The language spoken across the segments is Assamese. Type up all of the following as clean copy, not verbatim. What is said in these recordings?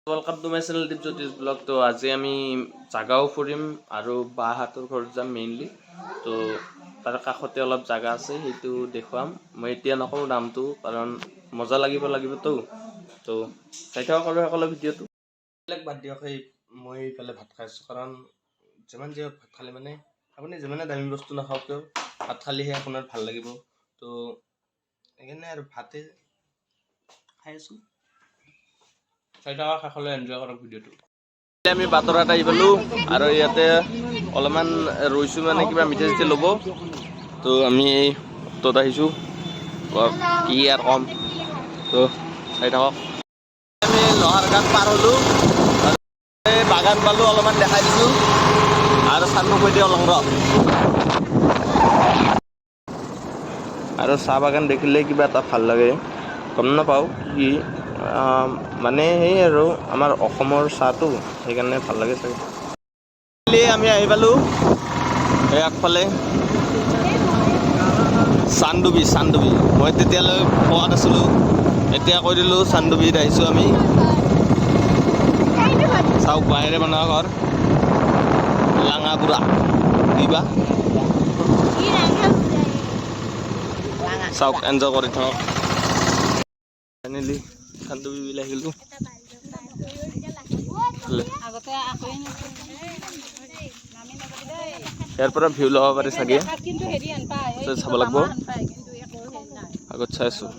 Welcome to my channel Dipjyoti's blog. তো আজি আমি জাগাও ফুৰিম আৰু বাহঁতৰ ঘৰত যাম মেইনলি। তো তাৰ কাষতে অলপ জাগা আছে, সেইটো দেখুৱাম। মই এতিয়া নকওঁ নামটো, কাৰণ মজা লাগিবতো। তো চাই থাকক আৰু সকলো ভিডিঅ'টো। এইবিলাক বাদ দিয়ক, মই এইফালে ভাত খাই আছোঁ, কাৰণ যিমান যি হওক ভাত খালে মানে আপুনি যিমানে দামী বস্তু নাখাওক কিয় ভাত খালেহে আপোনাৰ ভাল লাগিব। তো সেইকাৰণে আৰু ভাতে খাই আছোঁ। চাই থাকক শেষলৈ, এনজয় কৰক ভিডিঅ'টো। আমি বাটৰত আহি পালোঁ আৰু ইয়াতে অলপমান ৰৈছোঁ, মানে কিবা মিঠাই চিঠাই ল'ব। তো আমি অটত আহিছোঁ, কি আৰু কম। তো চাই থাকক। আমি লহাৰ ঘাট পাৰ হ'লোঁ, বাগান পালোঁ, অলপমান দেখাই দিছোঁ আৰু চান্দুকুদি অলং ৰ। আৰু চাহ বাগান দেখিলে কিবা এটা ভাল লাগে, গম নাপাওঁ কি, মানে সেই আৰু আমাৰ অসমৰ চাহটো সেইকাৰণে ভাল লাগে চাগে। আমি আহি পালোঁ এই আগফালে চানডুবি। মই তেতিয়ালৈ কোৱা নাছিলোঁ, এতিয়া কৈ দিলোঁ চানডুবিত আহিছোঁ আমি। চাওক বাহিৰে বনোৱা ঘৰ, লাঙাপুৰা কিবা চাওক, এনজয় কৰি থাকক। ফাইনেলি চানডুবি বিল আহিলোঁ। ইয়াৰ পৰা ভিউ ল'ব পাৰি চাগে, চাব লাগিব। আগত চাইছোঁ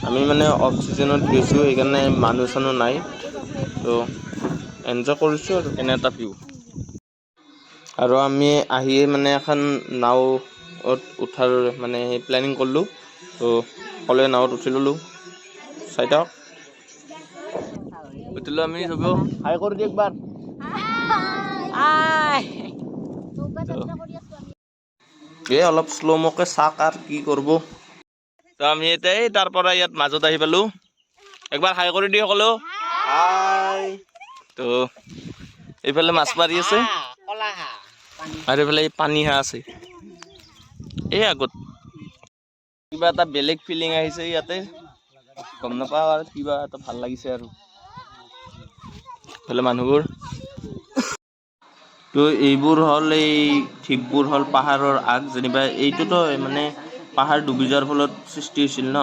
আমি মানে অফ চিজনত গৈছোঁ, সেইকাৰণে মানুহ চানুহ নাই। তো এনজয় কৰিছোঁ আৰু এনে এটা ভিউ। আৰু আমি আহিয়ে মানে এখন নাৱত উঠাৰ মানে প্লেনিং কৰিলোঁ। তো সকলোৱে নাৱত উঠি ল'লোঁ। চাই থাকক। উঠিলোঁ আমি চবেও, হাই কৰি দিয়ক একবাৰ। অলপ শ্ল'মকে চাওক আৰু কি কৰিব। তো আমি এতিয়া তাৰ পৰা ইয়াত মাজত আহি পালোঁ, একবাৰ হাই কৰি দিওঁ সকলো। হাই। তো এইফালে মাছ মাৰি আছে আৰু এইফালে পানী হাঁহ আছে। এই আগত কিবা এটা বেলেগ ফিলিং আহিছে ইয়াতে, গম নাপাওঁ আৰু কিবা এটা ভাল লাগিছে আৰু এইফালে মানুহবোৰ। তো এইবোৰ হ'ল, এই ঢিপবোৰ হ'ল পাহাৰৰ আগ, যেনিবা এইটোতো মানে পাহাৰ ডুবি যোৱাৰ ফলত সৃষ্টি হৈছিল ন।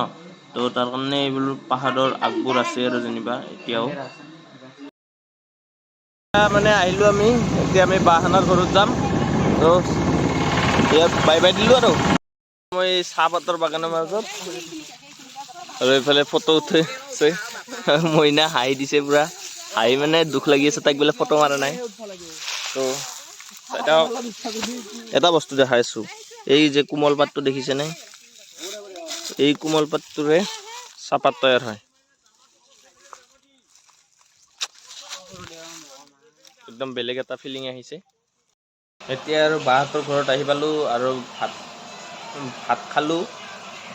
তো তাৰ কাৰণে এইবোৰ পাহাৰৰ আগবোৰ আছে আৰু যেনিবা এতিয়াও। মানে আহিলোঁ আমি, এতিয়া আমি বাহানৰ ঘৰত যাম। তো ইয়াত বাই বাই দিলোঁ আৰু মই চাহপাতৰ বাগানৰ মাজত। আৰু এইফালে ফটো উঠাইছে মইনা, হাঁহি দিছে পুৰা। হাঁহি মানে দুখ লাগি আছে, তাইক বোলে ফটো মাৰা নাই। তো এটা বস্তু দেখাই আছোঁ, এই যে কোমল পাতটো দেখিছেনে? এই কোমল পাতটোৰে চাহপাত তৈয়াৰ হয়। একদম বেলেগ এটা ফিলিং আহিছে। এতিয়া আৰু বাহঁতৰ ঘৰত আহি পালোঁ আৰু ভাত খালোঁ।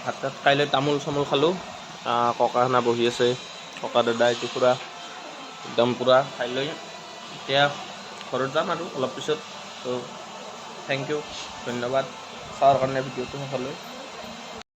ভাত খাই লৈ তামোল চামোল খালোঁ। ককাহঁত বহি আছে, ককা দাদা এইটো পুৰা একদম পুৰা খাই লৈ এতিয়া ঘৰত যাম আৰু অলপ পিছত। তো থেংক ইউ, ধন্যবাদ চোৱাৰ কাৰণে ভিডিঅ'টো সকলোৱে।